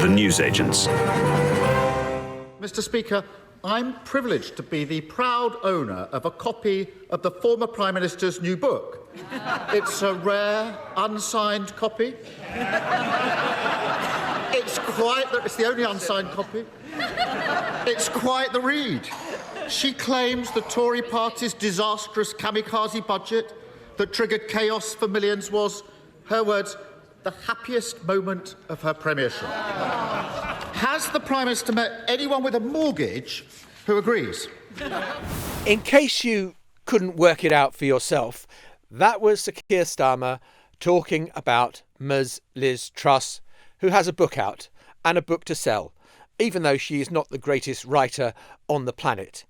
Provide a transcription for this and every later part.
the newsagents. Mr. Speaker, I'm privileged to be the proud owner of a copy of the former Prime Minister's new book. It's a rare, unsigned copy. It's the only unsigned copy. It's quite the read. She claims the Tory party's disastrous kamikaze budget that triggered chaos for millions was, her words, the happiest moment of her premiership. Has the Prime Minister met anyone with a mortgage who agrees? In case you couldn't work it out for yourself, that was Sir Keir Starmer talking about Ms. Liz Truss, who has a book out and a book to sell, even though she is not the greatest writer on the planet.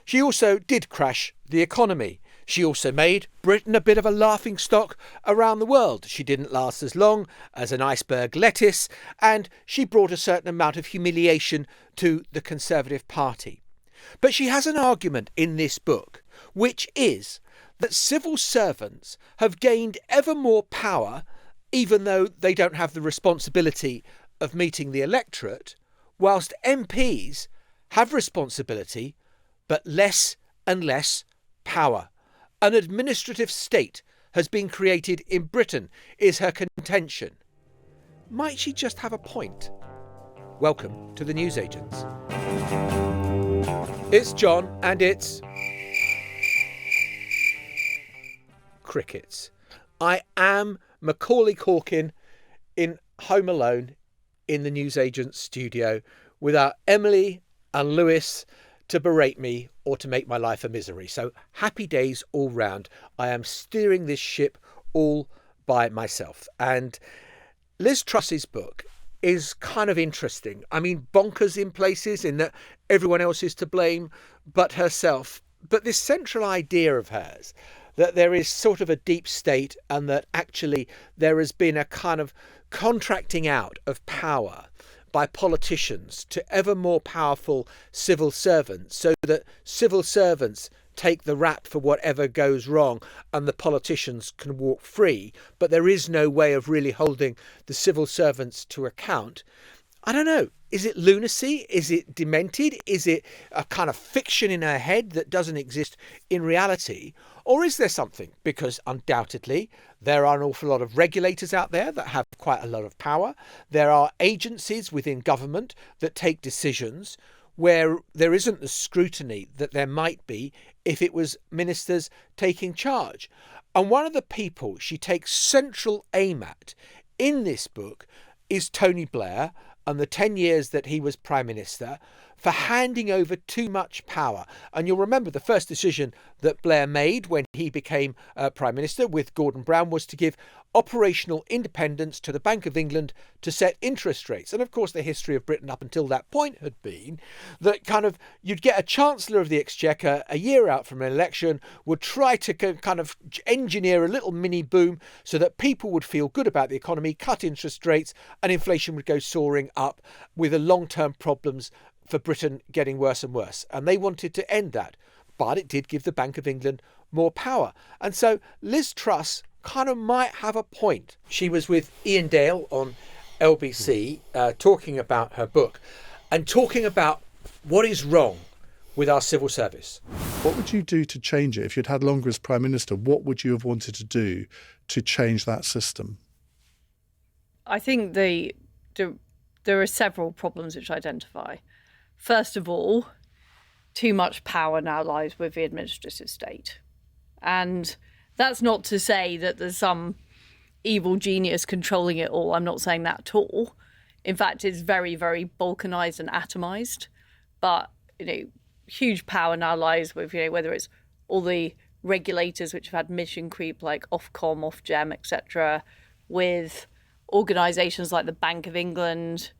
She also did crash the economy. She also made Britain a bit of a laughingstock around the world. She didn't last as long as an iceberg lettuce, and she brought a certain amount of humiliation to the Conservative Party. But she has an argument in this book, which is that civil servants have gained ever more power, even though they don't have the responsibility of meeting the electorate, whilst MPs have responsibility, but less and less power. An administrative state has been created in Britain, is her contention. Might she just have a point? Welcome to the Newsagents. It's John and it's crickets. I am Macaulay Culkin in Home Alone in the Newsagents studio without Emily and Lewis to berate me or to make my life a misery. So happy days all round. I am steering this ship all by myself. And Liz Truss's book is kind of interesting. I mean, bonkers in places in that everyone else is to blame but herself. But this central idea of hers, that there is sort of a deep state and that actually there has been a kind of contracting out of power by politicians to ever more powerful civil servants, so that civil servants take the rap for whatever goes wrong and the politicians can walk free, but there is no way of really holding the civil servants to account. I don't know. Is it lunacy? Is it demented? Is it a kind of fiction in her head that doesn't exist in reality? Or is there something? Because undoubtedly there are an awful lot of regulators out there that have quite a lot of power. There are agencies within government that take decisions where there isn't the scrutiny that there might be if it was ministers taking charge. And one of the people she takes central aim at in this book is Tony Blair and the 10 years that he was Prime Minister for handing over too much power. And you'll remember the first decision that Blair made when he became Prime Minister with Gordon Brown was to give operational independence to the Bank of England to set interest rates. And of course, the history of Britain up until that point had been that kind of you'd get a Chancellor of the Exchequer a year out from an election, would try to kind of engineer a little mini boom so that people would feel good about the economy, cut interest rates, and inflation would go soaring up with the long-term problems for Britain getting worse and worse. And they wanted to end that. But it did give the Bank of England more power. And so Liz Truss kind of might have a point. She was with Ian Dale on LBC talking about her book and talking about what is wrong with our civil service. What would you do to change it? If you'd had longer as Prime Minister, what would you have wanted to do to change that system? I think there are several problems which I identify. First of all, too much power now lies with the administrative state. And that's not to say that there's some evil genius controlling it all. I'm not saying that at all. In fact, it's very, very balkanized and atomized. But, huge power now lies with, whether it's all the regulators which have had mission creep like Ofcom, Ofgem, etc., with organisations like the Bank of England,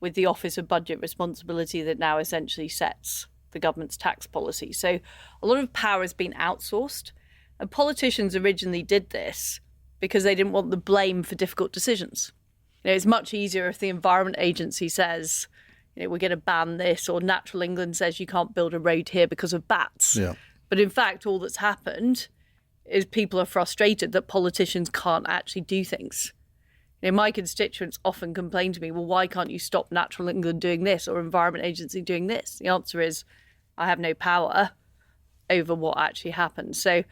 with the Office of Budget Responsibility that now essentially sets the government's tax policy. So a lot of power has been outsourced. And politicians originally did this because they didn't want the blame for difficult decisions. It's much easier if the Environment Agency says, we're going to ban this, or Natural England says you can't build a road here because of bats. Yeah. But in fact, all that's happened is people are frustrated that politicians can't actually do things. My constituents often complain to me, well, why can't you stop Natural England doing this or Environment Agency doing this? The answer is, I have no power over what actually happens. So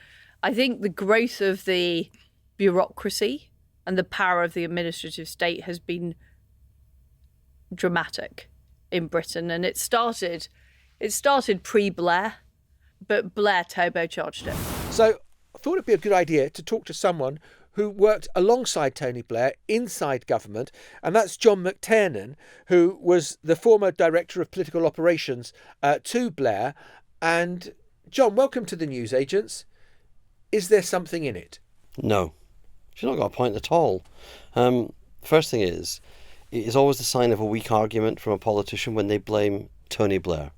I think the growth of the bureaucracy and the power of the administrative state has been dramatic in Britain. And it started pre-Blair, but Blair turbocharged it. So I thought it'd be a good idea to talk to someone who worked alongside Tony Blair inside government, and that's John McTiernan, who was the former Director of Political Operations to Blair. And John, welcome to the Newsagents. Is there something in it? No, she's not got a point at all. First thing is, it is always the sign of a weak argument from a politician when they blame Tony Blair.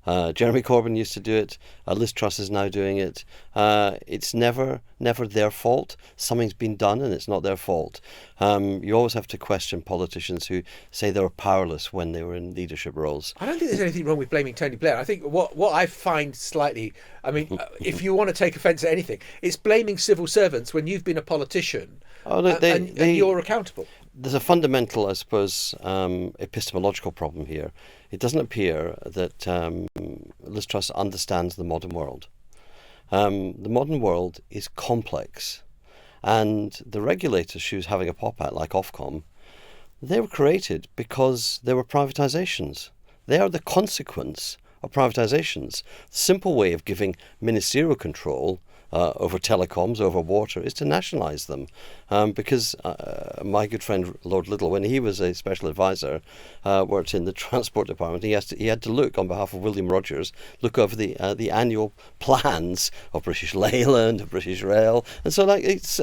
Jeremy Corbyn used to do it. Liz Truss is now doing it. It's never their fault. Something's been done and it's not their fault. You always have to question politicians who say they were powerless when they were in leadership roles. I don't think there's anything wrong with blaming Tony Blair. I think what I find slightly, if you want to take offence at anything, it's blaming civil servants when you've been a politician and you're accountable. There's a fundamental, I suppose, epistemological problem here. It doesn't appear that Liz Truss understands the modern world. The modern world is complex, and the regulators she was having a pop at, like Ofcom, they were created because there were privatisations. They are the consequence of privatisations. The simple way of giving ministerial control over telecoms, over water, is to nationalise them. Because my good friend Lord Liddell, when he was a special advisor, worked in the transport department. He had to look on behalf of William Rogers, look over the annual plans of British Leyland, of British Rail, and so it's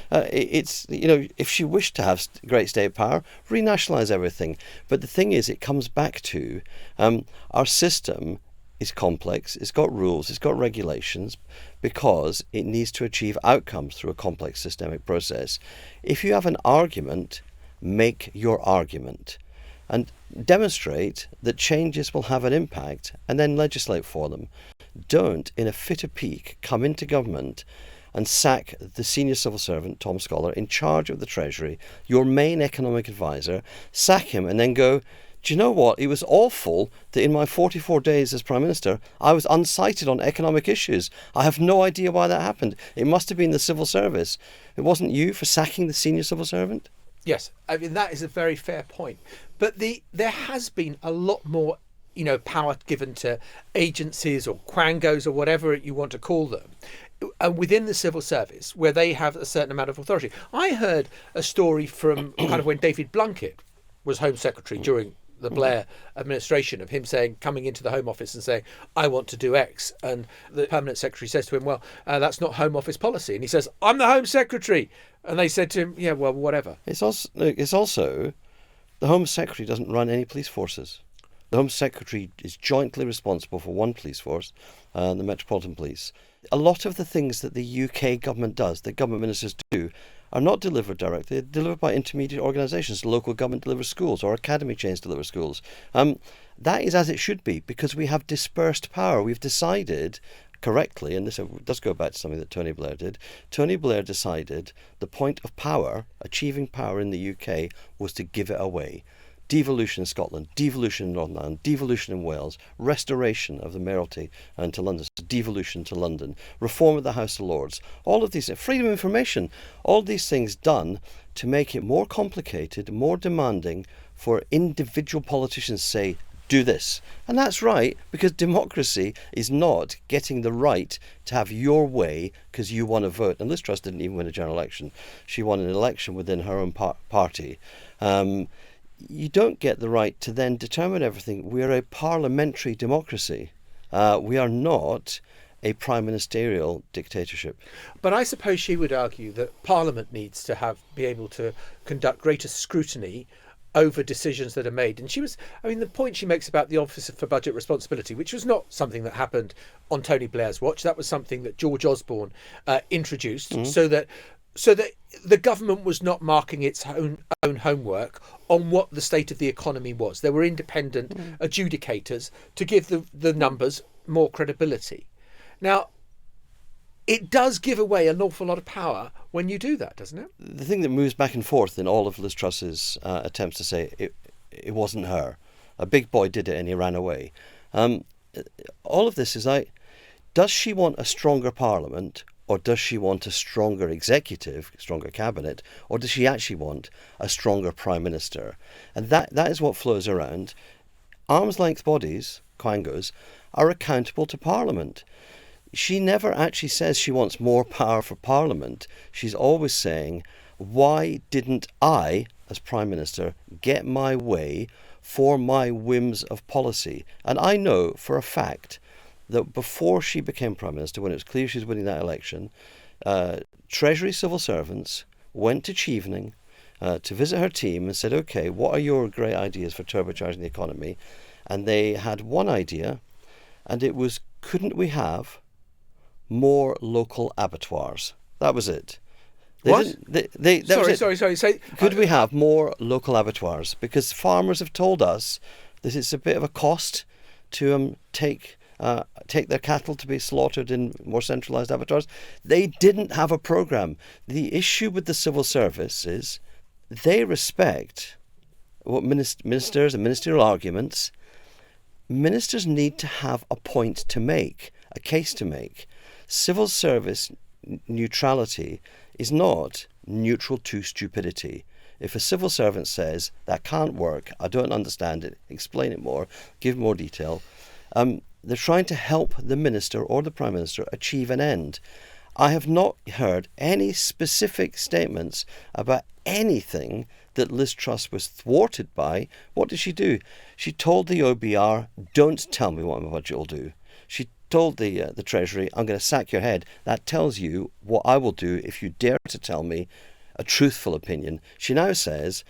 if she wished to have great state power, renationalise everything. But the thing is, it comes back to our system is complex, it's got rules, it's got regulations, because it needs to achieve outcomes through a complex systemic process. If you have an argument, make your argument and demonstrate that changes will have an impact and then legislate for them. Don't, in a fit of pique, come into government and sack the senior civil servant, Tom Scholar, in charge of the Treasury, your main economic advisor, sack him and then go, do you know what? It was awful that in my 44 days as Prime Minister, I was unsighted on economic issues. I have no idea why that happened. It must have been the civil service. It wasn't you for sacking the senior civil servant? Yes, that is a very fair point. But there has been a lot more, power given to agencies or quangos or whatever you want to call them, within the civil service, where they have a certain amount of authority. I heard a story from kind of when David Blunkett was Home Secretary during the Blair administration, of him coming into the Home Office and saying, I want to do X. And the Permanent Secretary says to him, well, that's not Home Office policy. And he says, I'm the Home Secretary. And they said to him, yeah, well, whatever. It's also the Home Secretary doesn't run any police forces. The Home Secretary is jointly responsible for one police force, the Metropolitan Police. A lot of the things that the UK government does, that government ministers do, are not delivered directly. They're delivered by intermediate organisations. Local government delivers schools, or academy chains deliver schools. That is as it should be, because we have dispersed power. We've decided correctly, and this does go back to something that Tony Blair did. Tony Blair decided the point of power, achieving power in the UK, was to give it away. Devolution in Scotland, devolution in Northern Ireland, devolution in Wales, restoration of the mayoralty and to London, devolution to London, reform of the House of Lords, all of these, freedom of information, all these things done to make it more complicated, more demanding for individual politicians to say, do this. And that's right, because democracy is not getting the right to have your way because you want to vote. And Liz Truss didn't even win a general election. She won an election within her own party. You don't get the right to then determine everything. We are a parliamentary democracy. We are not a prime ministerial dictatorship. But I suppose she would argue that Parliament needs to be able to conduct greater scrutiny over decisions that are made. And the point she makes about the Office for Budget Responsibility, which was not something that happened on Tony Blair's watch, that was something that George Osborne introduced, so that the government was not marking its own homework on what the state of the economy was. There were independent adjudicators to give the numbers more credibility. Now, it does give away an awful lot of power when you do that, doesn't it? The thing that moves back and forth in all of Liz Truss's attempts to say it wasn't her. A big boy did it and he ran away. All of this is like, does she want a stronger parliament, or does she want a stronger executive, stronger cabinet, or does she actually want a stronger prime minister? And that is what flows around. Arm's length bodies, quangos, are accountable to Parliament. She never actually says she wants more power for Parliament. She's always saying, why didn't I, as Prime Minister, get my way for my whims of policy? And I know for a fact that before she became Prime Minister, when it was clear she was winning that election, Treasury civil servants went to Chevening to visit her team and said, OK, what are your great ideas for turbocharging the economy? And they had one idea, and it was, couldn't we have more local abattoirs? That was it. What? Sorry. Say, could we have more local abattoirs? Because farmers have told us that it's a bit of a cost to take their cattle to be slaughtered in more centralised abattoirs. They didn't have a programme. The issue with the civil service is they respect what ministers and ministerial arguments. Ministers need to have a point to make, a case to make. Civil service neutrality is not neutral to stupidity. If a civil servant says, that can't work, I don't understand it, explain it more, give more detail, they're trying to help the minister or the prime minister achieve an end. I have not heard any specific statements about anything that Liz Truss was thwarted by. What did she do? She told the OBR, don't tell me what my budget will do. She told the Treasury, I'm going to sack your head. That tells you what I will do if you dare to tell me a truthful opinion. She now says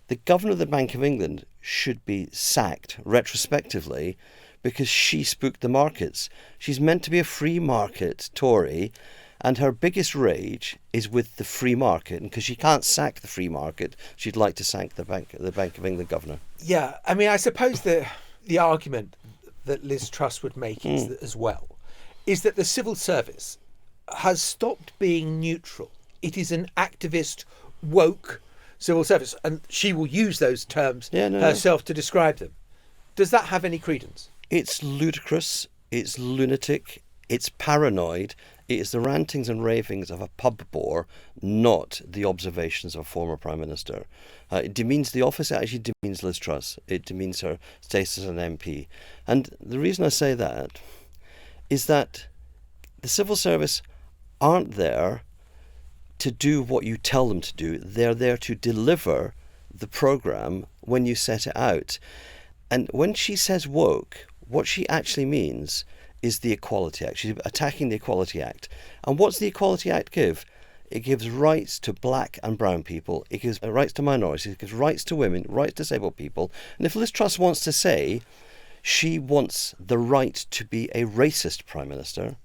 the Governor of the Bank of England should be sacked retrospectively because she spooked the markets. She's meant to be a free market Tory, and her biggest rage is with the free market. And because she can't sack the free market, she'd like to sack the Bank of England governor. Yeah, I mean, I suppose the argument that Liz Truss would make is as well is that the civil service has stopped being neutral. It is an activist, woke civil service, and she will use those terms herself to describe them. Does that have any credence? It's ludicrous, it's lunatic, it's paranoid. It is the rantings and ravings of a pub bore, not the observations of a former Prime Minister. It demeans the office, it actually demeans Liz Truss. It demeans her status as an MP. And the reason I say that is that the civil service aren't there to do what you tell them to do. They're there to deliver the programme when you set it out. And when she says woke, what she actually means is the Equality Act. She's attacking the Equality Act. And what's the Equality Act give? It gives rights to black and brown people. It gives rights to minorities. It gives rights to women, rights to disabled people. And if Liz Truss wants to say she wants the right to be a racist Prime Minister,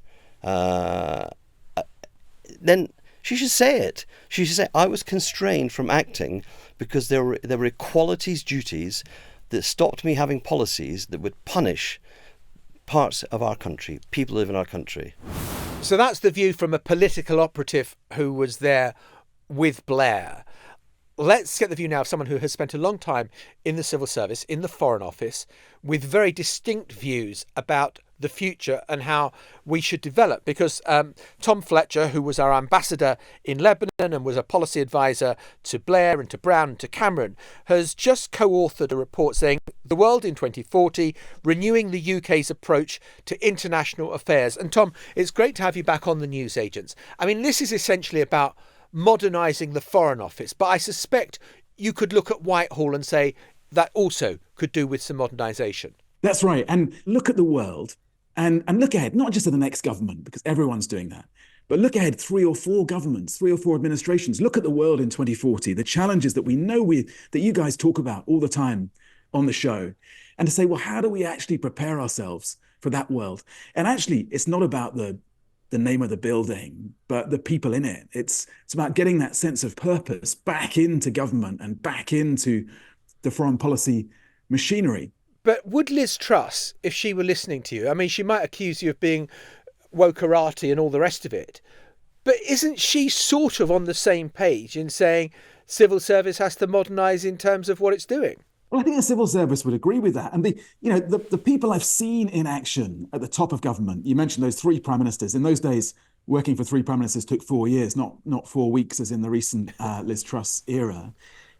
then she should say it. She should say, I was constrained from acting because there were equalities duties that stopped me having policies that would punish parts of our country, people who live in our country. So that's the view from a political operative who was there with Blair. Let's get the view now of someone who has spent a long time in the civil service, in the Foreign Office, with very distinct views about the future and how we should develop. Because Tom Fletcher, who was our ambassador in Lebanon and was a policy advisor to Blair and to Brown and to Cameron, has just co-authored a report saying The World in 2040, Renewing the UK's Approach to International Affairs. And Tom, it's great to have you back on the News Agents. I mean, this is essentially about modernising the Foreign Office, but I suspect you could look at Whitehall and say that also could do with some modernisation. That's right. And look at the world and look ahead, not just to the next government, because everyone's doing that, but look ahead 3 or 4 governments, 3 or 4 administrations. Look at the world in 2040, the challenges that we know that you guys talk about all the time on the show, and to say, well, how do we actually prepare ourselves for that world? And actually, it's not about the name of the building, but the people in it. It's about getting that sense of purpose back into government and back into the foreign policy machinery. But would Liz Truss, if she were listening to you, I mean, she might accuse you of being wokerati and all the rest of it. But isn't she sort of on the same page in saying civil service has to modernise in terms of what it's doing? Well, I think the civil service would agree with that. And the people I've seen in action at the top of government, you mentioned those three prime ministers. In those days, working for three prime ministers took 4 years, not 4 weeks as in the recent Liz Truss era.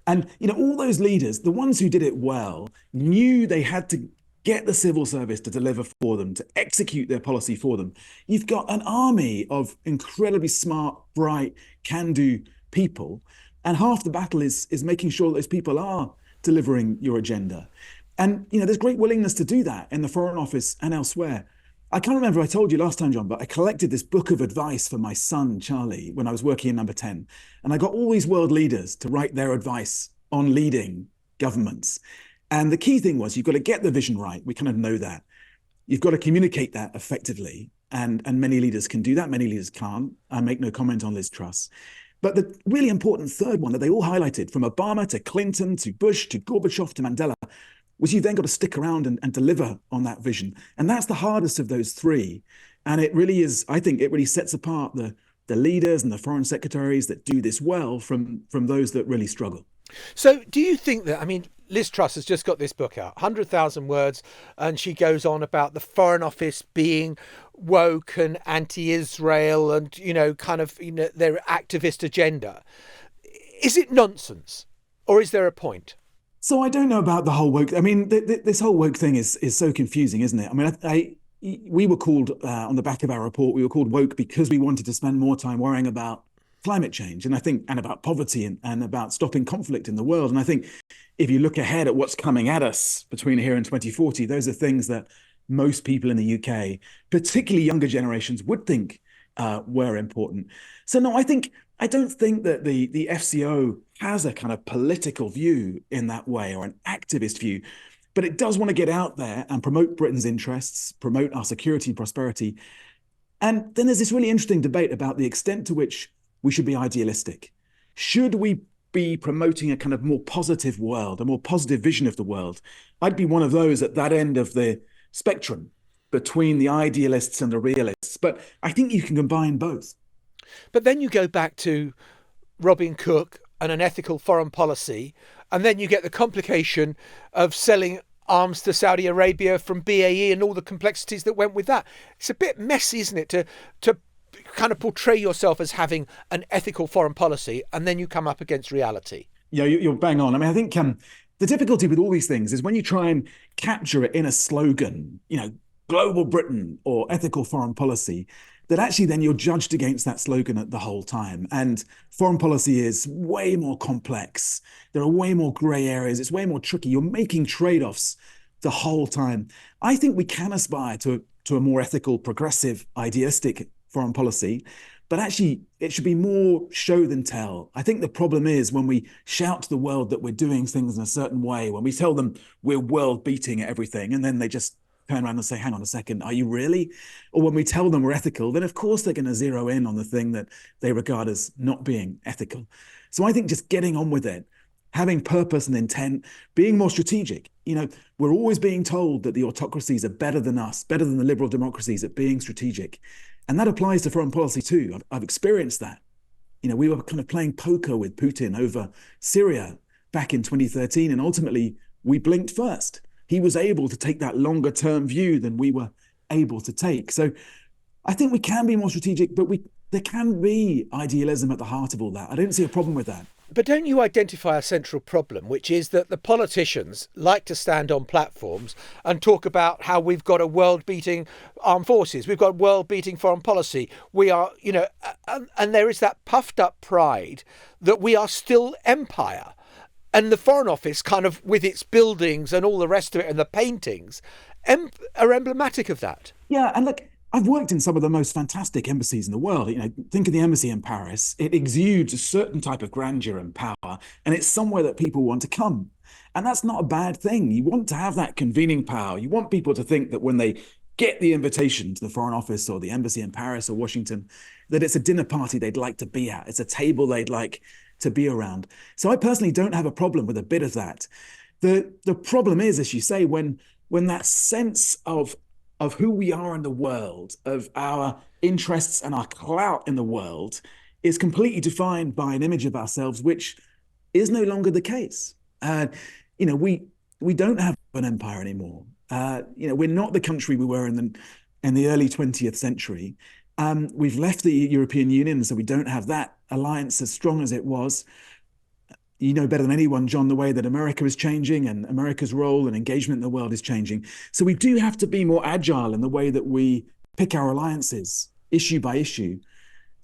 And, all those leaders, the ones who did it well, knew they had to get the civil service to deliver for them, to execute their policy for them. You've got an army of incredibly smart, bright, can-do people. And half the battle is making sure that those people are delivering your agenda. And, there's great willingness to do that in the Foreign Office and elsewhere. I can't remember if I told you last time, John, but I collected this book of advice for my son, Charlie, when I was working in Number 10. And I got all these world leaders to write their advice on leading governments. And the key thing was you've got to get the vision right. We kind of know that. You've got to communicate that effectively. And many leaders can do that. Many leaders can't. I make no comment on Liz Truss. But the really important third one that they all highlighted, from Obama to Clinton to Bush to Gorbachev to Mandela, was you've then got to stick around and deliver on that vision. And that's the hardest of those three. And it really is, I think it really sets apart the leaders and the foreign secretaries that do this well from those that really struggle. So do you think that, Liz Truss has just got this book out, 100,000 words, and she goes on about the Foreign Office being woke and anti-Israel and, their activist agenda. Is it nonsense, or is there a point? So I don't know about the whole woke. This whole woke thing is so confusing, isn't it? We were called, on the back of our report, we were called woke because we wanted to spend more time worrying about climate change and about poverty and about stopping conflict in the world. And I think if you look ahead at what's coming at us between here and 2040, those are things that most people in the UK, particularly younger generations, would think were important. So no, I don't think that the FCO has a kind of political view in that way or an activist view, but it does want to get out there and promote Britain's interests, promote our security and prosperity. And then there's this really interesting debate about the extent to which we should be idealistic. Should we be promoting a kind of more positive world, a more positive vision of the world? I'd be one of those at that end of the spectrum between the idealists and the realists. But I think you can combine both. But then you go back to Robin Cook and an ethical foreign policy, and then you get the complication of selling arms to Saudi Arabia from BAE and all the complexities that went with that. It's a bit messy, isn't it, to kind of portray yourself as having an ethical foreign policy, and then you come up against reality. Yeah, you're bang on. I think the difficulty with all these things is when you try and capture it in a slogan, global Britain or ethical foreign policy, that actually then you're judged against that slogan the whole time. And foreign policy is way more complex. There are way more grey areas. It's way more tricky. You're making trade-offs the whole time. I think we can aspire to a more ethical, progressive, idealistic foreign policy, but actually it should be more show than tell. I think the problem is when we shout to the world that we're doing things in a certain way, when we tell them we're world beating at everything, and then they just turn around and say, hang on a second, are you really? Or when we tell them we're ethical, then of course they're going to zero in on the thing that they regard as not being ethical. So I think just getting on with it, having purpose and intent, being more strategic. We're always being told that the autocracies are better than us, better than the liberal democracies at being strategic. And that applies to foreign policy too. I've experienced that. We were kind of playing poker with Putin over Syria back in 2013, and ultimately we blinked first. He was able to take that longer term view than we were able to take. So I think we can be more strategic, but there can be idealism at the heart of all that. I don't see a problem with that. But don't you identify a central problem, which is that the politicians like to stand on platforms and talk about how we've got a world-beating armed forces, we've got world-beating foreign policy, we are, and there is that puffed-up pride that we are still empire. And the Foreign Office, kind of with its buildings and all the rest of it and the paintings, are emblematic of that. Yeah, and look, I've worked in some of the most fantastic embassies in the world. Think of the embassy in Paris. It exudes a certain type of grandeur and power, and it's somewhere that people want to come. And that's not a bad thing. You want to have that convening power. You want people to think that when they get the invitation to the Foreign Office or the embassy in Paris or Washington, that it's a dinner party they'd like to be at. It's a table they'd like to be around. So I personally don't have a problem with a bit of that. The problem is, as you say, when that sense of of who we are in the world, of our interests and our clout in the world, is completely defined by an image of ourselves, which is no longer the case. We don't have an empire anymore. We're not the country we were in the early 20th century. We've left the European Union, so we don't have that alliance as strong as it was. You know better than anyone, John, the way that America is changing and America's role and engagement in the world is changing. So we do have to be more agile in the way that we pick our alliances, issue by issue,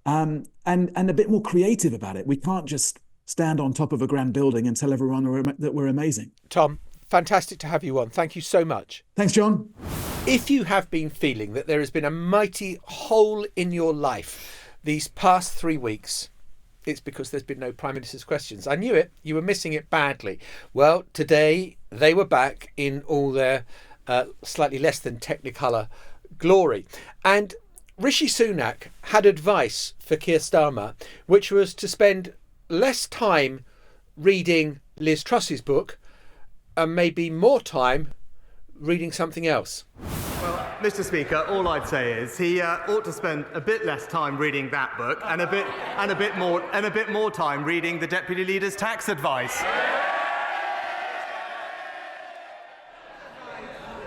and a bit more creative about it. We can't just stand on top of a grand building and tell everyone that we're amazing. Tom, fantastic to have you on. Thank you so much. Thanks, John. If you have been feeling that there has been a mighty hole in your life these past 3 weeks, it's because there's been no Prime Minister's Questions. I knew it. You were missing it badly. Well, today they were back in all their slightly less than technicolor glory. And Rishi Sunak had advice for Keir Starmer, which was to spend less time reading Liz Truss's book and maybe more time reading something else. Well, Mr. Speaker, all I'd say is he ought to spend a bit less time reading that book and a bit more time reading the Deputy Leader's tax advice.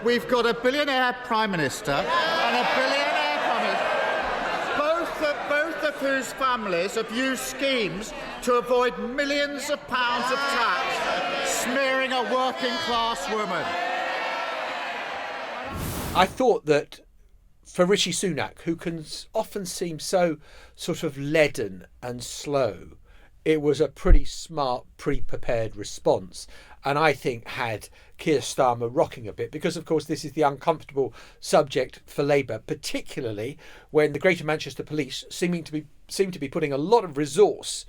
We've got a billionaire Prime Minister and a billionaire Prime Minister, both of whose families have used schemes to avoid millions of pounds of tax, smearing a working-class woman. I thought that for Rishi Sunak, who can often seem so sort of leaden and slow, it was a pretty smart, pre-prepared response. And I think had Keir Starmer rocking a bit, because of course this is the uncomfortable subject for Labour, particularly when the Greater Manchester Police seem to be putting a lot of resource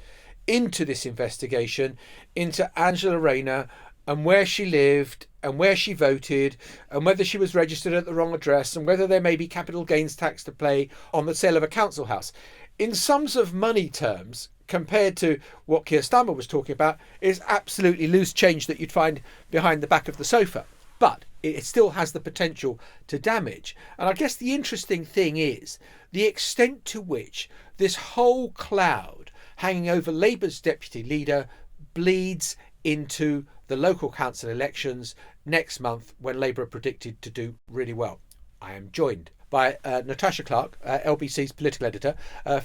into this investigation, into Angela Rayner and where she lived and where she voted and whether she was registered at the wrong address and whether there may be capital gains tax to pay on the sale of a council house. In sums of money terms, compared to what Keir Starmer was talking about, is absolutely loose change that you'd find behind the back of the sofa. But it still has the potential to damage. And I guess the interesting thing is the extent to which this whole cloud hanging over Labour's deputy leader bleeds into the local council elections next month, when Labour are predicted to do really well. I am joined by Natasha Clark, LBC's political editor,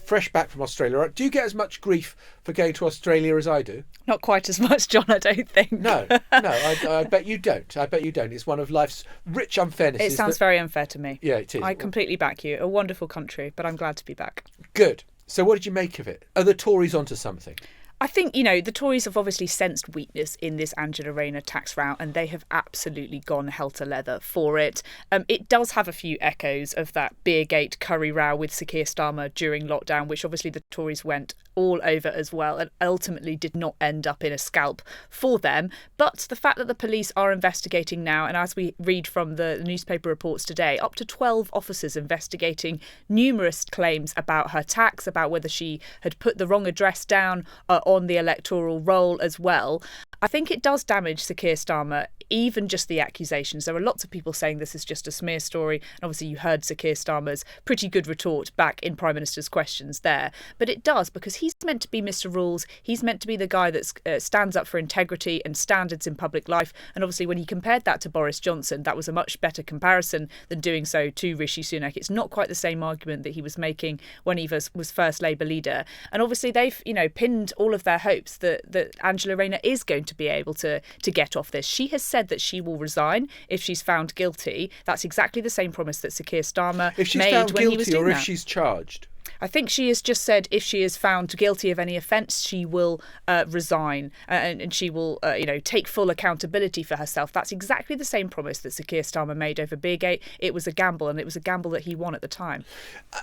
fresh back from Australia. Do you get as much grief for going to Australia as I do? Not quite as much, John, I don't think. No, I bet you don't. I bet you don't. It's one of life's rich unfairnesses. It sounds very unfair to me. Yeah, it is. I completely back you. A wonderful country, but I'm glad to be back. Good. So what did you make of it? Are the Tories onto something? I think, the Tories have obviously sensed weakness in this Angela Rayner tax route, and they have absolutely gone helter-leather for it. It does have a few echoes of that Beergate curry row with Sir Keir Starmer during lockdown, which obviously the Tories went all over as well and ultimately did not end up in a scalp for them. But the fact that the police are investigating now, and as we read from the newspaper reports today, up to 12 officers investigating numerous claims about her tax, about whether she had put the wrong address down on the electoral roll as well. I think it does damage Sir Keir Starmer, even just the accusations. There are lots of people saying this is just a smear story. And obviously you heard Sir Keir Starmer's pretty good retort back in Prime Minister's Questions there. But it does, because he's meant to be Mr. Rules. He's meant to be the guy that stands up for integrity and standards in public life. And obviously when he compared that to Boris Johnson, that was a much better comparison than doing so to Rishi Sunak. It's not quite the same argument that he was making when he was first Labour leader. And obviously they've, pinned all of their hopes that Angela Rayner is going to be able to get off this. She has said that she will resign if she's found guilty. That's exactly the same promise that Sir Keir Starmer made when he was doing that. If she's charged? I think she has just said if she is found guilty of any offence, she will resign and she will, take full accountability for herself. That's exactly the same promise that Sir Keir Starmer made over Beergate. It was a gamble, and it was a gamble that he won at the time.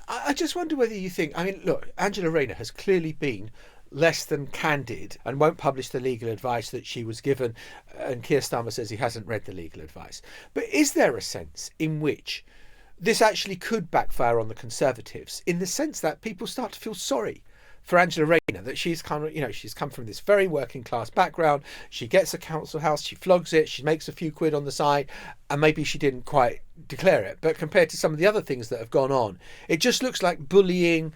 I just wonder whether you think, look, Angela Rayner has clearly been less than candid and won't publish the legal advice that she was given, and Keir Starmer says he hasn't read the legal advice. But is there a sense in which this actually could backfire on the Conservatives, in the sense that people start to feel sorry for Angela Rayner, that she's she's come from this very working class background. She gets a council house, she flogs it, she makes a few quid on the side, and maybe she didn't quite declare it. But compared to some of the other things that have gone on, it just looks like bullying,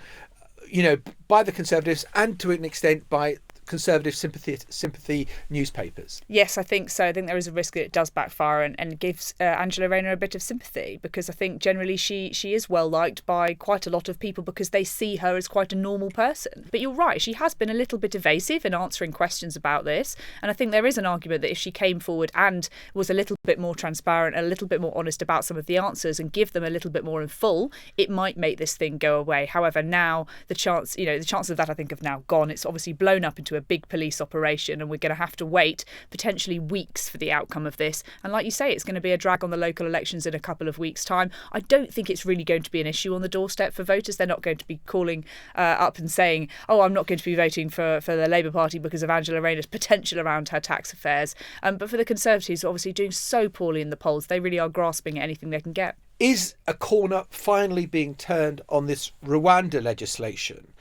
by the Conservatives and to an extent by Conservative sympathy newspapers. Yes, I think so. I think there is a risk that it does backfire and gives Angela Rayner a bit of sympathy, because I think generally she is well liked by quite a lot of people because they see her as quite a normal person. But you're right, she has been a little bit evasive in answering questions about this, and I think there is an argument that if she came forward and was a little bit more transparent, a little bit more honest about some of the answers and give them a little bit more in full, it might make this thing go away. However, now the chances of that I think have now gone. It's obviously blown up into a big police operation, and we're going to have to wait potentially weeks for the outcome of this. And like you say, it's going to be a drag on the local elections in a couple of weeks' time. I don't think it's really going to be an issue on the doorstep for voters. They're not going to be calling up and saying, oh, I'm not going to be voting for the Labour Party because of Angela Rayner's potential around her tax affairs. But for the Conservatives, obviously doing so poorly in the polls, they really are grasping at anything they can get. Is a corner finally being turned on this Rwanda legislation?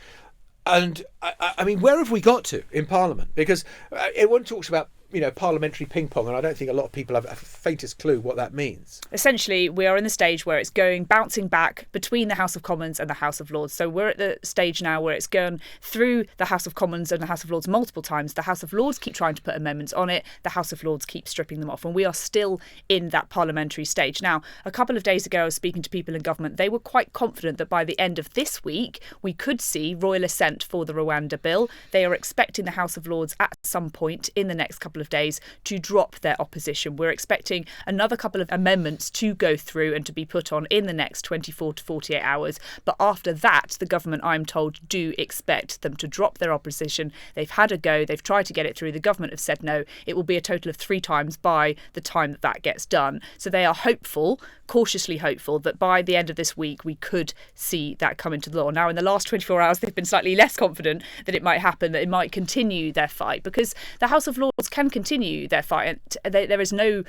And I mean, where have we got to in Parliament? Because everyone talks about parliamentary ping pong, and I don't think a lot of people have a faintest clue what that means. Essentially, we are in the stage where it's bouncing back between the House of Commons and the House of Lords. So we're at the stage now where it's gone through the House of Commons and the House of Lords multiple times. The House of Lords keep trying to put amendments on it. The House of Lords keep stripping them off. And we are still in that parliamentary stage. Now, a couple of days ago, I was speaking to people in government. They were quite confident that by the end of this week, we could see royal assent for the Rwanda bill. They are expecting the House of Lords at some point in the next couple of days to drop their opposition. We're expecting another couple of amendments to go through and to be put on in the next 24 to 48 hours. But after that, the government, I'm told, do expect them to drop their opposition. They've had a go. They've tried to get it through. The government have said no. It will be a total of 3 times by the time that gets done. So they are hopeful, cautiously hopeful, that by the end of this week, we could see that come into law. Now, in the last 24 hours, they've been slightly less confident that it might happen, that it might continue their fight, because the House of Lords can continue their fight. There is no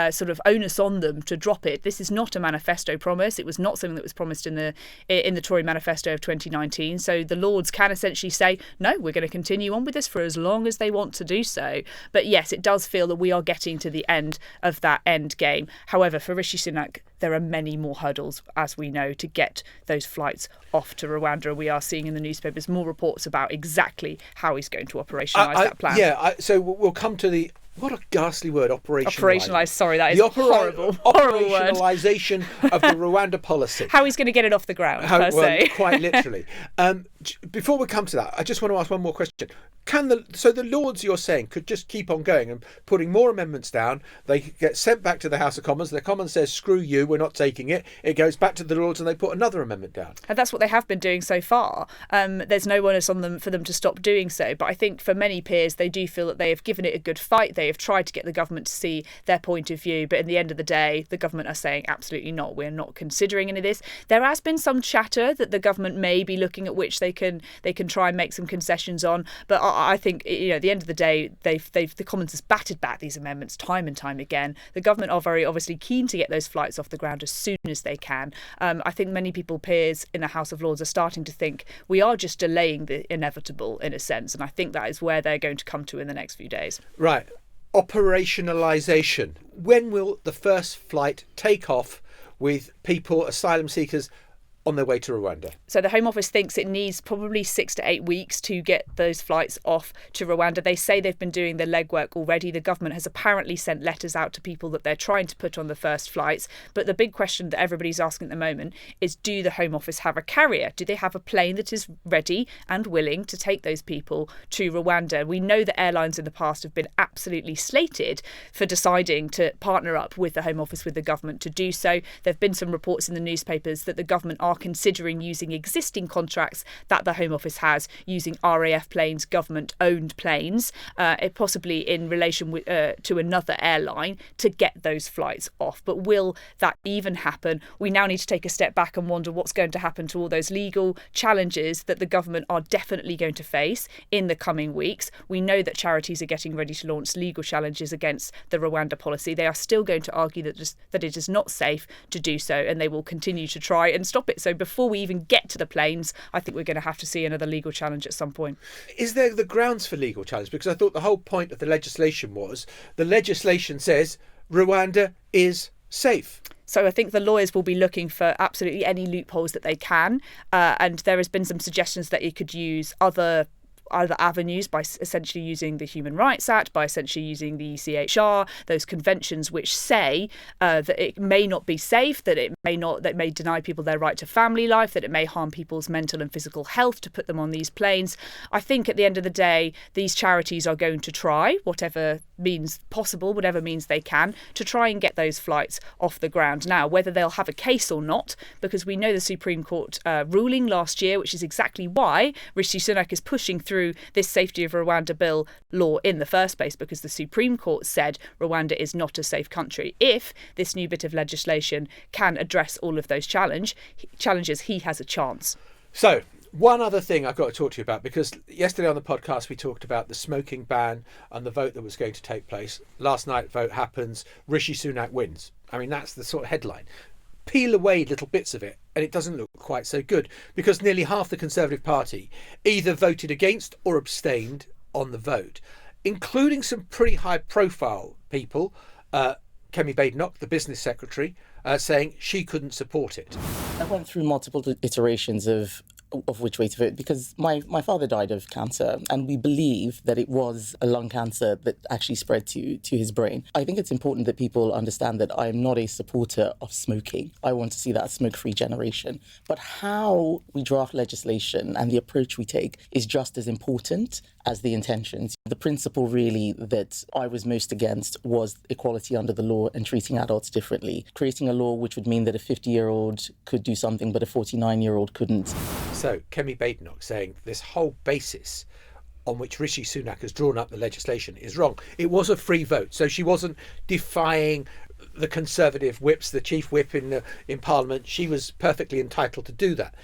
sort of onus on them to drop it. This is not a manifesto promise. It was not something that was promised in the Tory manifesto of 2019. So the Lords can essentially say, no, we're going to continue on with this for as long as they want to do so. But yes, it does feel that we are getting to the end of that end game. However, for Rishi Sunak, there are many more hurdles, as we know, to get those flights off to Rwanda. We are seeing in the newspapers more reports about exactly how he's going to operationalise that plan. So we'll come to the... What a ghastly word, operationalise. Operationalise, sorry, that is horrible word. Operationalisation of the Rwanda policy. How he's going to get it off the ground, per se. Quite literally. Before we come to that, I just want to ask one more question. So the Lords, you're saying, could just keep on going and putting more amendments down. They get sent back to the House of Commons. The Commons says, screw you, we're not taking it. It goes back to the Lords and they put another amendment down. And that's what they have been doing so far. There's no onus on them for them to stop doing so. But I think for many peers, they do feel that they have given it a good fight. They have tried to get the government to see their point of view. But at the end of the day, the government are saying, absolutely not. We're not considering any of this. There has been some chatter that the government may be looking at which they can try and make some concessions on. But I think, at the end of the day, the Commons has battered back these amendments time and time again. The government are very obviously keen to get those flights off the ground as soon as they can. I think many peers in the House of Lords are starting to think we are just delaying the inevitable in a sense. And I think that is where they're going to come to in the next few days. Right. Operationalisation. When will the first flight take off with people, asylum seekers, on their way to Rwanda? So the Home Office thinks it needs probably 6 to 8 weeks to get those flights off to Rwanda. They say they've been doing the legwork already. The government has apparently sent letters out to people that they're trying to put on the first flights. But the big question that everybody's asking at the moment is, do the Home Office have a carrier? Do they have a plane that is ready and willing to take those people to Rwanda? We know that airlines in the past have been absolutely slated for deciding to partner up with the Home Office, with the government to do so. There have been some reports in the newspapers that the government are considering using existing contracts that the Home Office has, using RAF planes, government-owned planes, possibly in relation to another airline, to get those flights off. But will that even happen? We now need to take a step back and wonder what's going to happen to all those legal challenges that the government are definitely going to face in the coming weeks. We know that charities are getting ready to launch legal challenges against the Rwanda policy. They are still going to argue that it is not safe to do so, and they will continue to try and stop it it. So before we even get to the planes, I think we're going to have to see another legal challenge at some point. Is there the grounds for legal challenge? Because I thought the whole point of the legislation was the legislation says Rwanda is safe. So I think the lawyers will be looking for absolutely any loopholes that they can. And there has been some suggestions that you could use other avenues by essentially using the Human Rights Act, by essentially using the ECHR, those conventions which say that it may not be safe, that may deny people their right to family life, that it may harm people's mental and physical health to put them on these planes. I think at the end of the day, these charities are going to try whatever means possible, whatever means they can, to try and get those flights off the ground. Now, whether they'll have a case or not, because we know the Supreme Court ruling last year, which is exactly why Rishi Sunak is pushing through this Safety of Rwanda bill law in the first place, because the Supreme Court said Rwanda is not a safe country. If this new bit of legislation can address all of those challenges, he has a chance. So, one other thing I've got to talk to you about, because yesterday on the podcast we talked about the smoking ban and the vote that was going to take place. Last night, vote happens, Rishi Sunak wins. I mean, that's the sort of headline. Peel away little bits of it and it doesn't look quite so good, because nearly half the Conservative Party either voted against or abstained on the vote, including some pretty high profile people. Kemi Badenoch, the business secretary, saying she couldn't support it. I went through multiple iterations of which way to vote, because my father died of cancer, and we believe that it was a lung cancer that actually spread to his brain. I think it's important that people understand that I am not a supporter of smoking. I want to see that smoke-free generation. But how we draft legislation and the approach we take is just as important as the intentions. The principle really that I was most against was equality under the law and treating adults differently. Creating a law which would mean that a 50-year-old could do something but a 49-year-old couldn't. So, Kemi Badenoch saying this whole basis on which Rishi Sunak has drawn up the legislation is wrong. It was a free vote, so she wasn't defying the Conservative whips, the chief whip in Parliament. She was perfectly entitled to do that.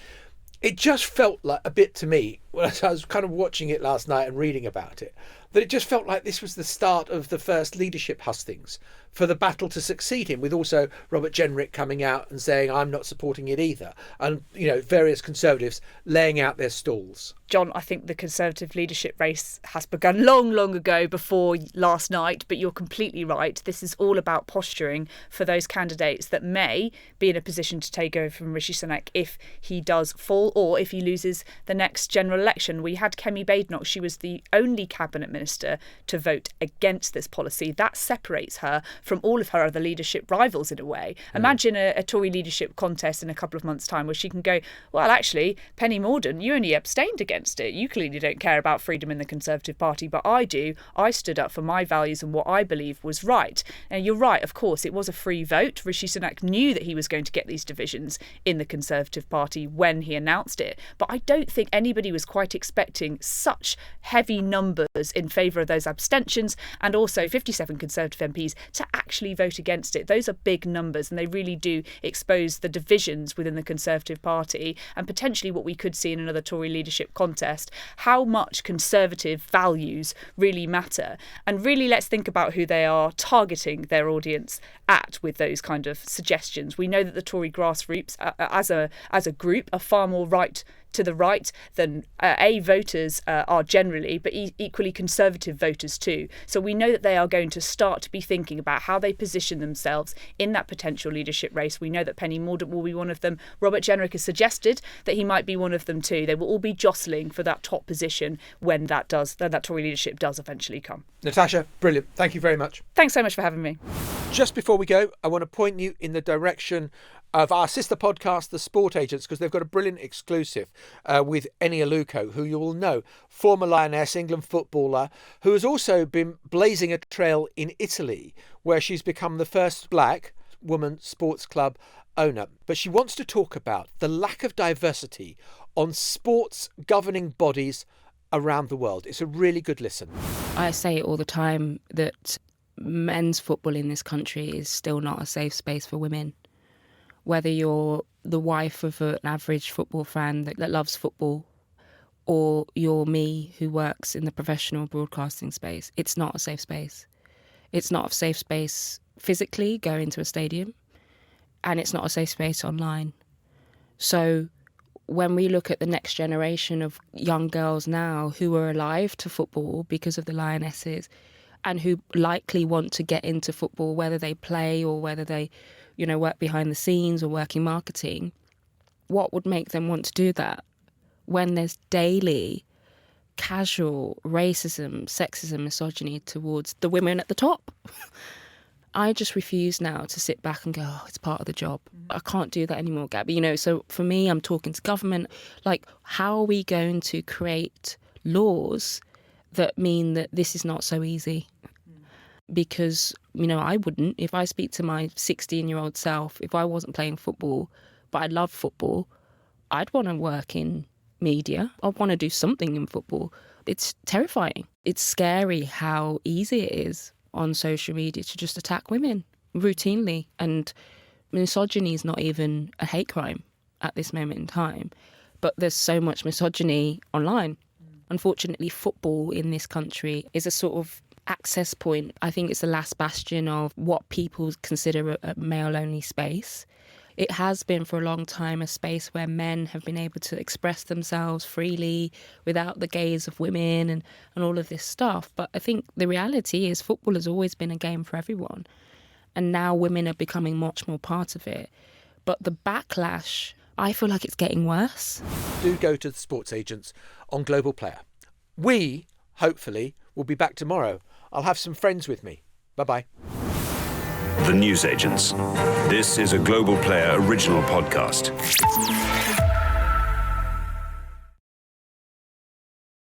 It just felt like a bit to me, when I was kind of watching it last night and reading about it, that it just felt like this was the start of the first leadership hustings for the battle to succeed him, with also Robert Jenrick coming out and saying, I'm not supporting it either. And, various Conservatives laying out their stalls. John, I think the Conservative leadership race has begun long, long ago before last night, but you're completely right. This is all about posturing for those candidates that may be in a position to take over from Rishi Sunak if he does fall or if he loses the next general election. We had Kemi Badenoch. She was the only cabinet minister to vote against this policy. That separates her from all of her other leadership rivals in a way. Imagine a Tory leadership contest in a couple of months' time where she can go, well, actually, Penny Mordaunt, you only abstained against it. You clearly don't care about freedom in the Conservative Party, but I do. I stood up for my values and what I believe was right. And you're right, of course, it was a free vote. Rishi Sunak knew that he was going to get these divisions in the Conservative Party when he announced it. But I don't think anybody was quite expecting such heavy numbers in favour of those abstentions, and also 57 Conservative MPs to actually vote against it. Those are big numbers, and they really do expose the divisions within the Conservative Party, and potentially what we could see in another Tory leadership contest, how much Conservative values really matter. And really, let's think about who they are targeting their audience at with those kind of suggestions. We know that the Tory grassroots as a group are far more right to the right than voters are generally, but equally Conservative voters too. So we know that they are going to start to be thinking about how they position themselves in that potential leadership race. We know that Penny Mordaunt will be one of them. Robert Jenrick has suggested that he might be one of them too. They will all be jostling for that top position when that Tory leadership does eventually come. Natasha, brilliant. Thank you very much. Thanks so much for having me. Just before we go, I want to point you in the direction of our sister podcast, The Sport Agents, because they've got a brilliant exclusive with Eni Aluko, who you will know, former Lioness, England footballer, who has also been blazing a trail in Italy, where she's become the first black woman sports club owner. But she wants to talk about the lack of diversity on sports governing bodies around the world. It's a really good listen. I say it all the time that men's football in this country is still not a safe space for women. Whether you're the wife of an average football fan that loves football, or you're me who works in the professional broadcasting space, it's not a safe space. It's not a safe space physically, going to a stadium, and it's not a safe space online. So when we look at the next generation of young girls now who are alive to football because of the Lionesses and who likely want to get into football, whether they play or whether they, work behind the scenes or work in marketing, what would make them want to do that when there's daily casual racism, sexism, misogyny towards the women at the top? I just refuse now to sit back and go, oh, it's part of the job. I can't do that anymore, Gabby. So for me, I'm talking to government, like, how are we going to create laws that mean that this is not so easy? Because, I wouldn't, if I speak to my 16-year-old self, if I wasn't playing football, but I love football, I'd want to work in media. I'd want to do something in football. It's terrifying. It's scary how easy it is on social media to just attack women routinely. And misogyny is not even a hate crime at this moment in time. But there's so much misogyny online. Unfortunately, football in this country is a sort of access point. I think it's the last bastion of what people consider a male-only space. It has been for a long time a space where men have been able to express themselves freely without the gaze of women and all of this stuff. But I think the reality is football has always been a game for everyone. And now women are becoming much more part of it. But the backlash, I feel like it's getting worse. Do go to the sports agents on Global Player. We, hopefully, will be back tomorrow. I'll have some friends with me. Bye-bye. The Newsagents. This is a Global Player original podcast.